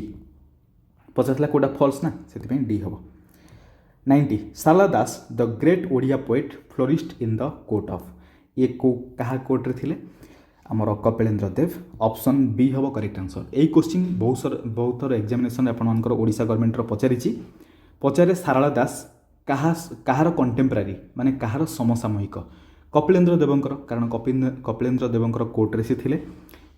पचार कौटा फॉल्स ना से डी हम। 90 Sarala Das the great Odia poet flourished in the court of ये को क्या कोर्ट रे थिले आमर कपिलेन्द्र देव ऑप्शन बी हम करेक्ट आंसर। यही क्वेश्चन बहुत थर एग्जामिनेशन आपर ओडिशा गवर्नमेंट पचारि पचारे शारला दास कहार कंटेम्परारी माने कहार समसामयिक कपिलेन्द्र देवंकर कारण कपिलेन्द्र देवंकर कोर्ट रे से थिले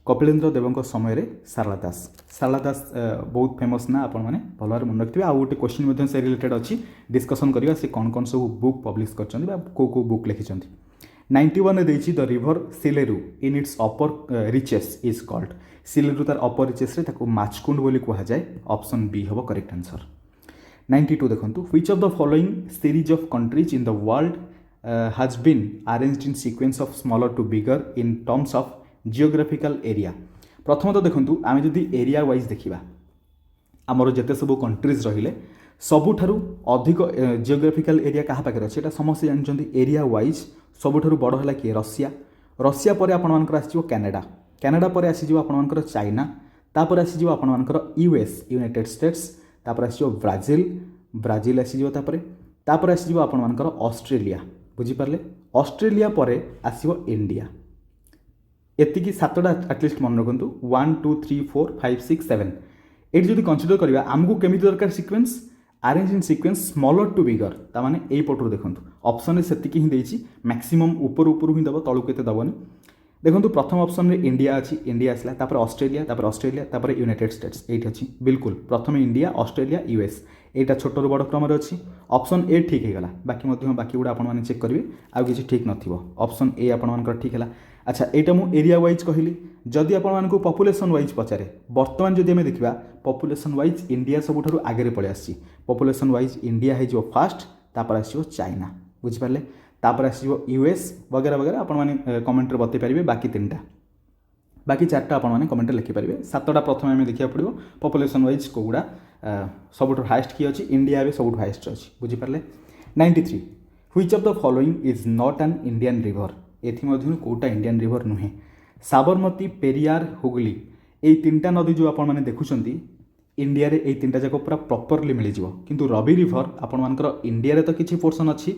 कपिलेन्द्र देव समय सारला दास बहुत फेमस ना आपण मैंने भल भाव मन रखिए। आउ गोटे क्वेश्चन से रिलेटेड अच्छी डिस्कसन करवा से कौन कौन सब बुक पब्लिश कर कौ बुक लिखिं। 91 देती the river Sileru in its upper reaches is called. Sileru तार अपर रिचेस माचकुंड बोली कह जाए। ऑप्शन बी हम करेक्ट आंसर। 92 देखो which of the following series of countries in the world has been arranged in sequence of smaller to bigger in terms of geographical area. प्रथम तो देखो आम जदि एरिया वाइज देखा आमर जिते सब कंट्रीज रहिले सबुठारु अधिक जियोग्राफिकल एरिया क्या पाखे अच्छे समस्त जानते। एरिया वाइज सबुठारु बड़ है किए रशिया। रशिया पर आपर आसो कैनेडा। कैनेडा पर आसीज आपर चाइना। तापर आसीज आपर यूएस यूनाइटेड स्टेट्स। तापर आसीज ब्राजिल। ब्राजिल आसीज तापर आसीज आपर ऑस्ट्रेलिया। बुझीपारे ऑस्ट्रेलिया पर आसो इंडिया। एतिकी 7टा एटलिस्ट मन रखु 1 2 3 4 5 6 7। ये जब कनसीडर करवा आमको केमी दरकार sequence arrange in sequence smaller to bigger ताने यही पटू देखो ऑप्शन से ही देती मैक्सिमम ऊपर ऊपर ही दब तलू के दबनी। देखो प्रथम ऑप्शन में इंडिया अच्छी इंडिया आसला तापर ऑस्ट्रेलिया तापर यूनाइटेड स्टेट्स ये अच्छी बिल्कुल प्रथम इंडिया ऑस्ट्रेलिया यूएस यहाँ छोट रू बड़ क्रम अच्छी। ऑप्शन ए ठीक है बाकी बाकी गुड़ा आपने चेक करेंगे आउ कि ठीक न ऑप्शन ए आपर ठीक है। अच्छा यहाँ मुझे एरिया वाइज कहली जदि आपको पपुलेसन वाइज पचारे बर्तमान जदि आम देखा पपुलेसन वाइज इंडिया सबुठ आगे पलि आसी। पपुलेसन वाइज इंडिया हो फास्ट तापर आसो चाइना। बुझिपारे तापर आसो यूएस वगैरह वगैरह आपने कमेंट बतई पारे। बाकी 3टा बाकी 4टा आपने कमेंट लिखिपारे। 7टा प्रथम आम देखा पड़ो पपुलेसन वाइज कौड़ा सबुठ हाएस्ट किए अच्छी इंडिया भी सबुठ हाएस्ट अच्छी। बुझिपारे 93 which of the following is not an Indian river. एथि कौटा इंडियन रिवर नुहे। साबरमती पेरियार हुगली ये 3टा नदी जो आपने देखुं इंडिया रे ये 3टा जाक पूरा प्रॉपरली मिल जाव। किंतु रवि रिवर आपर इंडिया रे तो किसी पोर्सन अच्छी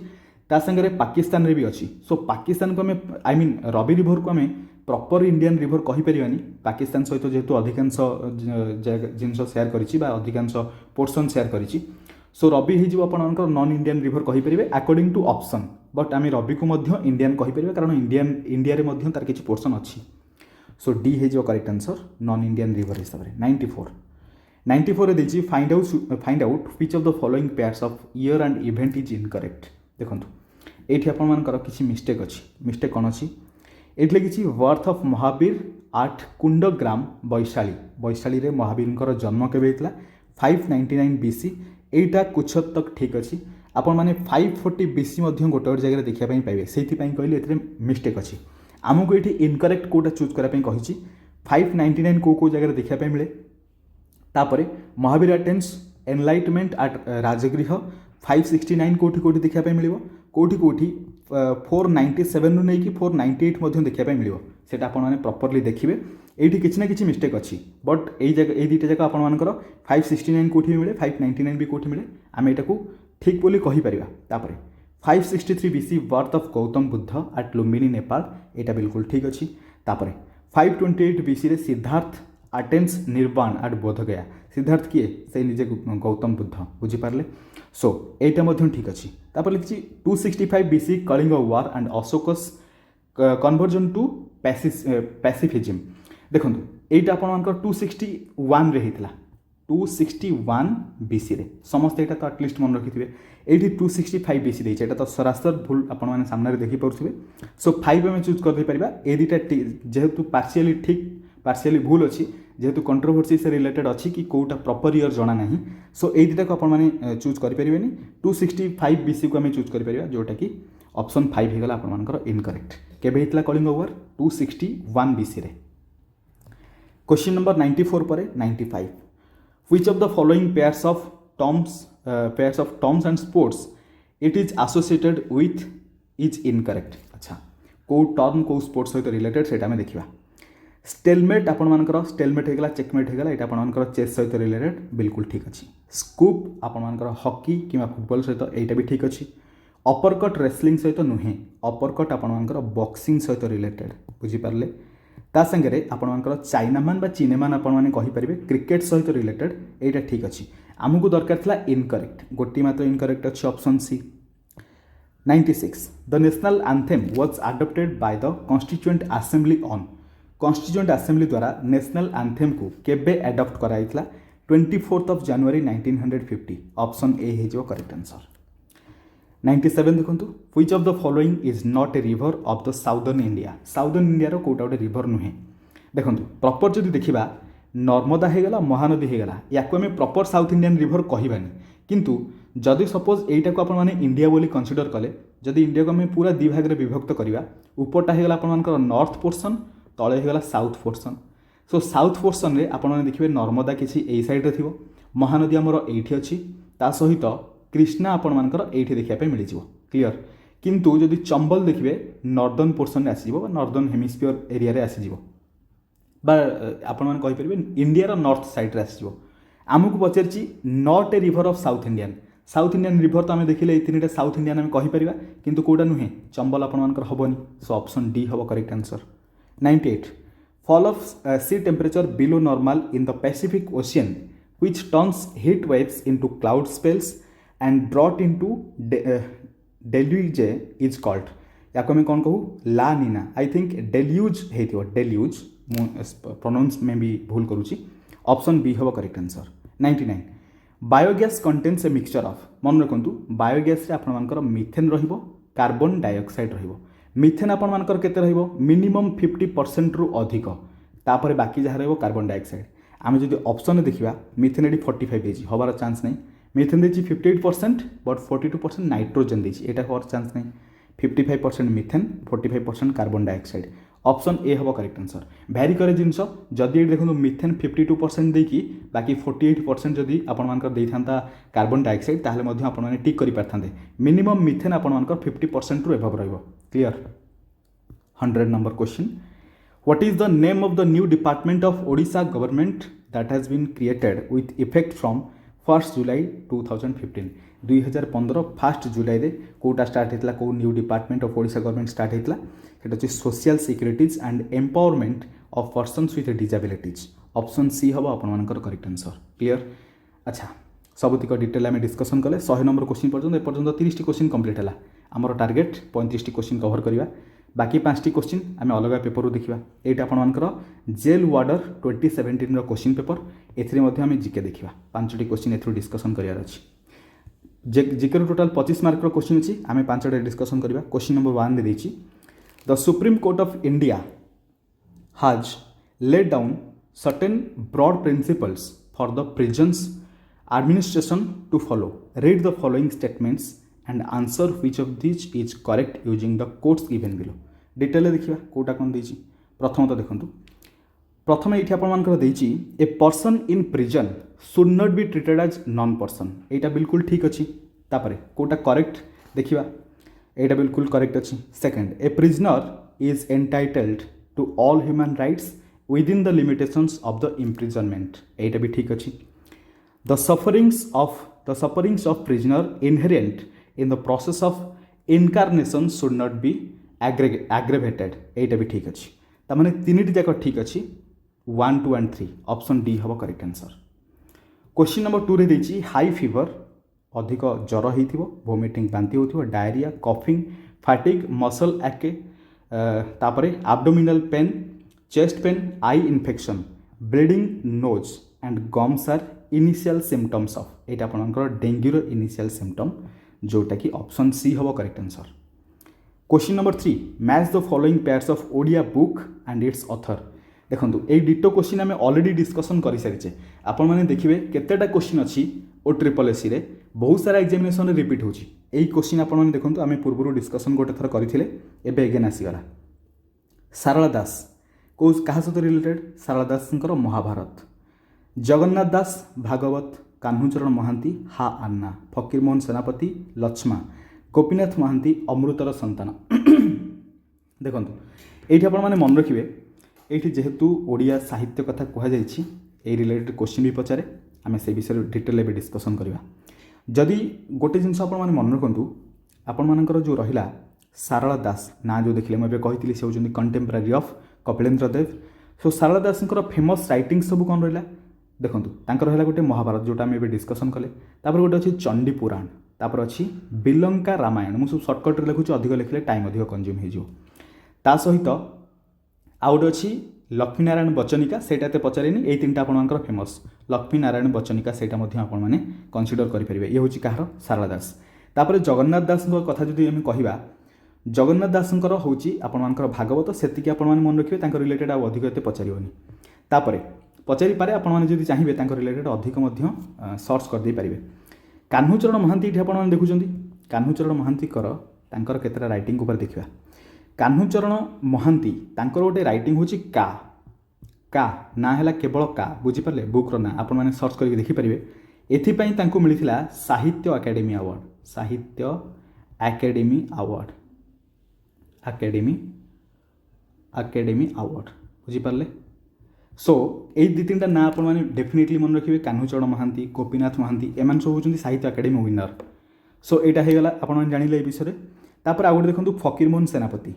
ता संगे पाकिस्तान रे भी अच्छी। सो पाकिस्तान को आम आई मीन रवि रिवर को आम प्रॉपर इंडियन रिवर कहीपरानी पाकिस्तान सहित जेहेतु अधिकांश जिनस सेयार कर अधिकांश पोर्सन सेयार कर। सो रवि हो आपंकर नॉन इंडियन रिवर कहींपर अकॉर्डिंग टू ऑप्शन बट आम रवि को इंडियन कहींपर कारण इंडिया रे तार किसी पोर्सन अच्छी। सो डी हो correct answer non Indian river हिसाब से। 94 देखिए find out which of the following pairs of year and event is incorrect. देखो ये आपर किसी मिस्टेक अच्छी। मिस्टेक कौन अच्छी ये लिखी बर्थ ऑफ महावीर आट कुंडग्राम वैशाली। वैशाली रे महावीर जन्म केवे होता 599 BC। यहीटा कुछ तक ठीक अच्छी आपण मैंने 540 BC गोटे गोटे जगह देखापी पाइबे से कहली ए मिस्टेक अच्छी। आमको ये इनकरेक्ट कौटा चूज करने कही 599 कौ जगह देखापी मिले। तापर महावीर अटेन्स एनलाइटमेंट आट राजगृह 569 कौटी कौटी देखापी मिल कौटी कौटी 497 रू नहीं 498 देखापी मिल से आपने प्रॉपरली देखिए। ये किसी ना कि मिस्टेक अच्छी बट ये दुटा जाक आपर 569 कौटी भी मिले 599 भी कौटी मिले आम यहाँ ठीक बोली कहीपर। तापर 563 BC birth of Gautam Buddha at Lumbini Nepal यहाँ बिल्कुल ठीक अच्छी। तापर 528 BC रे सिद्धार्थ अटेन्स निर्वाण आट बोधगया। सिद्धार्थ किए से निजे गौतम बुद्ध। बुझीपारे सो यहाँ ठीक अच्छी। तापर लिखी 265 BC Kalinga war and Ashoka's conversion to pacifism. देखो यहाँ आप 261 रे होता 261 BC रे समस्त यहाँ तो एटलिस्ट मन रखिथे। ये 265 BC देखे तो सरासर भूल आपने सामने देखिपे। सो 5 आम चूज कर पार। ये दुटा जेहेतु पार्शियली ठीक पार्शियली भूल अच्छी जेहेतु कंट्रोवर्सी से रिलेटेड अच्छी कि कौटा प्रॉपर ईयर जना ना। सो ये दुटा को आपने चूज करें 265 BC को आम चूज कर जोटा कि ऑप्शन 5 होगा आपर इनकरेक्ट। केबे हितला कलिंग वार 261 BC रे। क्वेश्चन नंबर 94 पर 95 which of the following pairs of terms and sports it is associated with is incorrect. अच्छा कौ टर्म कौ स्पोर्ट्स सहित रिलेटेड से देखा। स्टेलमेट आपर स्टेलमेट होगा चेकमेट होगा यहाँ आपर चेस सहित रिलेटेड बिल्कुल ठीक अच्छी। स्कूप आपर हॉकी कि फुटबॉल सहित यहाँ भी ठीक अच्छी। अपरकट रेसलिंग सहित नुहे अपरकट आपर बॉक्सिंग सहित रिलेटेड। बुझीपारे ता संगे आपर चाइनामान बा चीनेमान आपने कहींपर क्रिकेट सहित रिलेटेड यहाँ ठीक अच्छी। आमको दरकार था इनकरेक्ट गोटे मात्र इनकरेक्ट अच्छी option C. 96 the national anthem was adopted by the constituent assembly on. Constituent assembly द्वारा नेशनल एंथेम को केबे एडॉप्ट कराइतला 24 जनवरी 1950 ऑप्शन ए हो करेक्ट आंसर 97 देखो which of the following is not a river of the southern India रो कोटा गोटे river नुहे देखो प्रॉपर जदि देखा नर्मदा होगला महानदी होगला या प्रॉपर साउथ इंडियन रिवर कहबानी किंतु जदि सपोज यहीटा को आपण माने इंडिया बोली कंसीडर कले जदि इंडिया को आम पूरा दि भाग में विभक्त करवा उपरटा होगला आपण नॉर्थ पोर्सन तले होगला साउथ पोर्सन सो साउथ पोर्सन रे आपण माने देखिबे नर्मदा किछि एई साइड रे थिबो महानदी हमर एठी अछि ता सहित कृष्णा आपण मानकर एठी देखिया पे मिलि जिवो क्लियर किंतु जदि चंबल देखिबे नॉर्दर्न पोर्सन रे आसी जिवो नॉर्दर्न हेमिस्फीयर एरिया रे आसी जिवो बा आपण माने कहि परिबे इंडिया रो नॉर्थ साइड रे आसी जिवो आमको पचारछि not a river of south Indian river तो आम देखिले तीन साउथ इंडियन आम कहीपर किंतु कौटा नुहे चंबल आपर हेनी सो ऑप्शन डी हम correct answer 98 fall of sea temperature below normal in the Pacific Ocean which turns heat waves into cloud spells and brought into deluge is called या आम कौन कहू La Nina I think deluge हो deluge pronounce में भी भूल करुच्ची option B हम correct answer 99 biogas contains a mixture of मन रखु बायोगैस आपर मिथेन कार्बन डाइऑक्साइड मिथेन आपर के मिनिमम 50% रु अधिक तापर बाकी जहाँ रही कार्बन डाइऑक्साइड आम जो ऑप्शन देखा मिथेन ये 45 हबार चांस नहीं मिथेन देखिए 58% बट 42% नाइट्रोजन देखिए यहाँ हबार चांस नहीं 55% methane 45% carbon dioxide option A हम करेक्ट आंसर भैरी करे जिनस जदि ये देखो मिथेन 52% देकी बाकी 48% जदि आपण कार्बन डाइऑक्साइड ताहले मध्य आपण माने टिक करि पारथांते मिनिमम मिथेन आपण 50% रु एभव रहइबो clear 100 number question what is the name of the new department of Odisha government that has been created with effect from 1 July 2015 2015 1 July रे कोटा स्टार्ट होता कौ new department of Odisha government start होता है social securities and empowerment of persons with disabilities option C हम आपर correct answer clear अच्छा सबुतिक detail आम डिस्कसन कले 100 नंबर क्वेश्चन पर्यटन एपर्यंत 30 क्वेश्चन कंप्लीट है आमर टार्गेट 35 क्वेश्चन कवर करवा बाकी 5 क्वेश्चन आम अलग पेपर देखा यहाँ आपर जेल वार्डर 2017 क्वेश्चन पेपर एम जिके देखा 5टी क्वेश्चन ए डिस्कसन करार अच्छी जिके टोटाल 25 मार्क क्वेश्चन अच्छी आम 5टा डिस्कसन करवा क्वेश्चन नंबर 1 दे देछि the Supreme Court of India has laid down certain broad principles for the prisons administration to follow. Read the following statements and answer which of these is correct using the quotes given below. Detail देखिए कोटा कौन देछि प्रथम तो देखंतु प्रथम ये आपर देछि a person in prison should not be treated as non person एटा बिल्कुल ठीक अच्छी तापरे कोटा करेक्ट देखिबा एटा बिल्कुल करेक्ट अच्छी second a prisoner is entitled to all human rights within the limitations of the imprisonment एटा भी ठीक अच्छी the sufferings of prisoner inherent in the process of incarnation should not be aggravated एटा भी ठीक अच्छी तामाने तीन जाक ठीक अच्छी 1, 2 and 3 ऑप्शन डी हम करेक्ट आंसर क्वेश्चन नंबर 2 रे देछि हाई फीवर अधिक ज्वर होइथिबो वोमिटिंग बांती होइथिबो diarrhoea coughing fatigue muscle ache तापरे abdominal pain chest pain eye infection bleeding nose and gums are initial symptoms of एटा आपनकर डेंगू इनिशियल सिम्पटम जोटा कि ऑप्शन सी हम correct answer question number 3 match the following pairs of Odia book and it's author देखो ये ditto question आम already discussion कर सारी आपण मैंने देखिए केतेटा क्वेश्चन अच्छी ओ ट्रिपल एसी रे बहुत सारा एग्जामिनेशन रे रिपीट होची एई क्वेश्चन आपण मैंने देखो आम पूर्व डिस्कसन गोटे थर करथिले एबे अगेन आसीगला सारला दास को कहा सहित रिलेटेड सारला दास महाभारत जगन्नाथ दास भागवत कान्हूचरण महांती हा आन्ना फकीरमोहन सेनापति लक्ष्मा गोपीनाथ महांती अमृतर संतान देखो ये आपने मन रखिए ये जेहेतु ओडिया साहित्य कथा कहुई रिलेटेड क्वेश्चन भी पचारे आम से विषय डिटेल भी डिस्कसन करवा जदि गोटे जिन मन रखु आपण मानकर जो रहा सारला दास ना जो देखिले मुझे कही से होती contemporary of Kapilendra Dev so Sarala Das famous writing सब कौन रहा देखो रहा गोटे महाभारत जोटा आम डिस्कसन कले गोटे अच्छी चंडी पुराण तापर अच्छी बिलंका रामायण मुझे सब सर्टकट लिखुच्छी अधिक लिखिले टाइम अधिक कंज्यूम हो सहित आउ गोटे अच्छी लक्ष्मीनारायण बचनिका सेटा एते पचारेनी ए तीनटा आपनकर फेमस लक्ष्मीनारायण बचनिका सेटा मध्य आपण माने कंसीडर करि परिबे ये होची कहार सारला दास तापर जगन्नाथ दास कथा जदि हम कहिबा जगन्नाथ दासंकर होची आपनकर भागवत सेतिकी आपण माने मन रखिबे तांकर रिलेटेड आ अधिक एते पचारिबोनी तापर पचारि पारे आपण माने जदि चाहिबे तांकर रिलेटेड अधिक मध्य सर्च कर दे परिबे कान्हूचरण महांती इठी आपण माने देखुचंदी कान्हूचरण महांती कर तांकर केतरा राइटिंग ऊपर देखिबा कान्हूचरण महांती तांकर गोटे राइटिंग होची का ना हैला केवल का बुझी पारले बुक रो ना आपण माने सर्च करके देखि परिबे एथि पई तांको मिलिथिला साहित्य अकादमी अवार्ड बुझी पारले सो ए दी तीनटा ना आपण माने डेफिनेटली मन रखिबे कान्हूचरण महांती गोपीनाथ महांती एमान सब होचंदी साहित्य अकादमी विनर सो एटा हे गला आपण माने जानिले ए विषय रे तापर आउट देखंतु फकीरमोहन सेनापति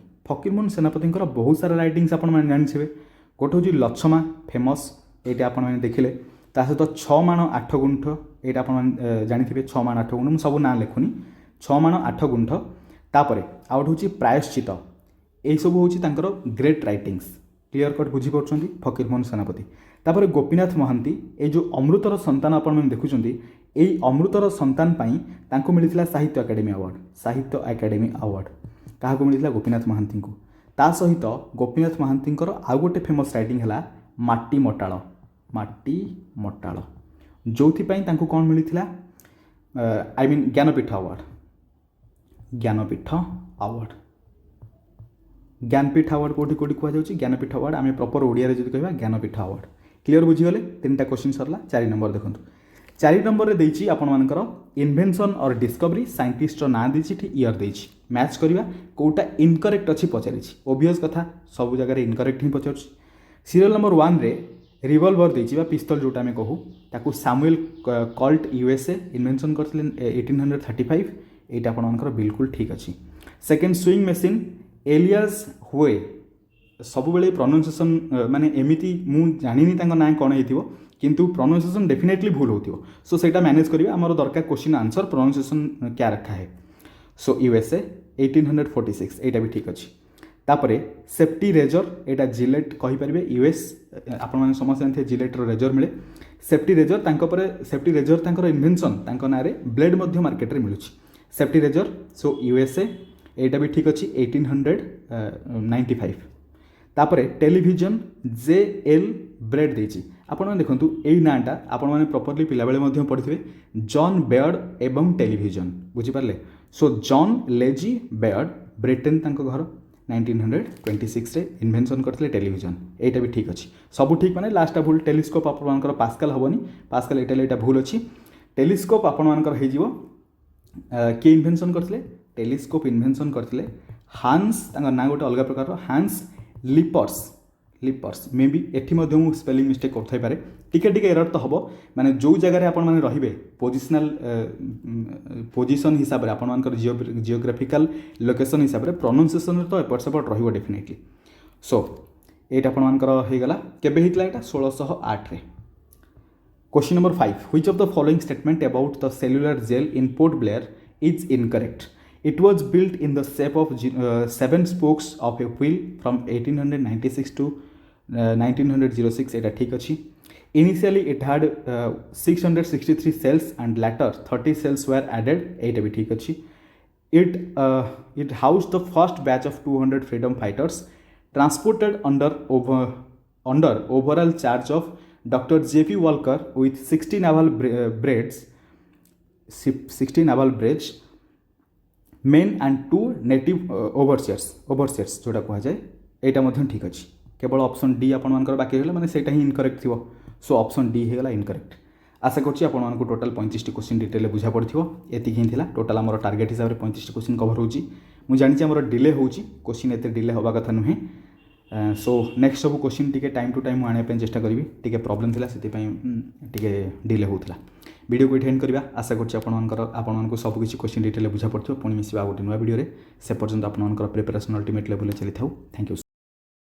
बहुत सारा राइटिंग्स आपण माने जानिछबे गोटे होची लच्छमा फेमस एटा आपण माने देखिले ता सहित 6 माण 8 गुंठ एटा आपण माने जानिथिबे 6 माण 8 गुंठ मु सब ना लेखुनी 6 माण 8 गुंठ तापर आउट होची प्रायश्चित ए सब होची तांकर ग्रेट राइटिंग्स क्लियर कट बुझी पड़छंती फकीरमोहन सेनापति तापर गोपीनाथ महांती ए जो अमृतर संतान आपण माने देखुचंती ए अमृतर संतान पाई तांको मिलिथिला साहित्य अकादमी अवार्ड काहाको मिलिथिला गोपीनाथ महांती को ता सहित गोपीनाथ महांती आउ गोटे फेमस राइटिंग है माटी मटाळ जो पाई तांको कौन मिलिथिला आई मीन ज्ञानपीठ अवार्ड कोठी कह जाउची ज्ञानपीठ अवार्ड आम प्रॉपर ओडिया रे जदि कहबा ज्ञानपीठ अवार्ड क्लियर बुझीगले तीनटा क्वेश्चन सरला 4 नंबर देखंतु 4 नंबर रे देइची आपण मानकर इन्वेंशन और डिस्कवरी साइंटिस्ट ना देइची ठी ईयर देइची मैच करिवा कोटा इनकरेक्ट अछि पचारिछि ओबियस कथा सब जगह रे इनकरेक्ट ही पचारछि सीरियल नंबर 1 रे रिवॉल्वर देइची बा पिस्तल जोटा में कहू ताकू सैमुअल कॉल्ट यूएसए इन्वेंशन करथिले 1835 एटा आपण मानकर बिल्कुल ठीक अछि सेकंड स्विंग मशीन एलियास हुए सब बेले प्रोनाउंसिएशन माने एमिति मु जानिनी तांको ना कोन हेतिबो किंतु प्रोनाउंसिएशन डेफिनेटली भूल होतिबो सो सेटा मैनेज करिवा हमर दरकार क्वेश्चन आंसर प्रोनाउंसिएशन क्या रखा है सो यूएसए 1846 एटा भी ठीक अछि तापरे सेफ्टी रेजर एटा जिलेट कहि परिबे यूएस आपण माने समस्त जानथे जिलेट रो रेजर मिले सेफ्टी रेजर तांको परे सेफ्टी रेजर तांकर इन्वेंशन तांको नारे ब्लेड मध्य मार्केट रे मिलुछि सेफ्टी रेजर सो यूएसए एटा भी ठीक अछि 1895 तापरे टेलीविजन जेएल ब्रेड देछि आपण माने देखंतु एई नाटा आपण माने प्रॉपर्ली पिला बेले मध्य पढिथिबे जॉन बेयर्ड एवं टेलीविजन बुझी पारले सो जॉन लेजी बेयर्ड ब्रिटेन तांको घर 1926 रे इन्वेंशन करथिले टेलीविजन एटा भी ठीक अछि सब ठीक माने लास्टटा भूल टेलीस्कोप आपण मानकर पास्कल हबनी पास्कल एटा भूल अछि टेलीस्कोप आपण मानकर हे जीवो के इन्वेंशन करथिले टेलीस्कोप इन्वेंशन करथिले हांस तांका ना गोटे अलग प्रकार हांस लिपर्स मे बी एठी मध्य मु स्पेलिंग मिस्टेक करथाइ पारे टिके एरर तो हबो माने जो जगह रे आपण माने रहिबे पोजिशन हिसाब रे आपण मानकर जियोग्राफिकल लोकेशन हिसाब रे प्रोनाउंसिएशन तो एपट सेपट रहिबो डेफिनेटली सो एटा आपण मानकर हे गला केबे हितला एटा 1608 रे question number 5 which of the following statement about the cellular jail in Port Blair is incorrect It was built in the shape of 7 spokes of a wheel from 1896 to 1906 एटा ठीक अछि Initially it had 663 cells and later 30 cells were added एटा भी ठीक अछि It housed the first batch of 200 freedom fighters transported under overall charge of Dr. J.P. Walker with 60 naval braids men and 2 native overseers जोटा कह जाए एटा मध्यम ठीक अच्छे केवल ऑप्शन डी आपण मानकर बाकी रहला माने सेटा ही इनकरेक्ट थिवो सो ऑप्शन डी हेगला इनकरेक्ट आशा करछि आपण मानक टोटल 35 क्वेश्चन डिटेल बुझा पड़थिवो एति ही थिला टोटल हमर टार्गेट हिसाब रे 35 क्वेश्चन कवर होची मु जानि छी हमर डिले होची क्वेश्चन एते डिले होबा कथा नुहे सो नेक्स्ट सब क्वेश्चन टिके टाइम टू टाइम आने पे चेष्टा करी टिके प्रॉब्लम थिला सेति पई टिके डिले होतला वीडियो को एंड करवा आशा करछि आपण सब किसी क्वेश्चन डिटेल बुझा पड़थिवो पुणी मिसिबा गोटे नुआ वीडियो रे से पर्यंत आपण प्रिपरेशन अल्टीमेट लेवल चली थाउ थैंक यू।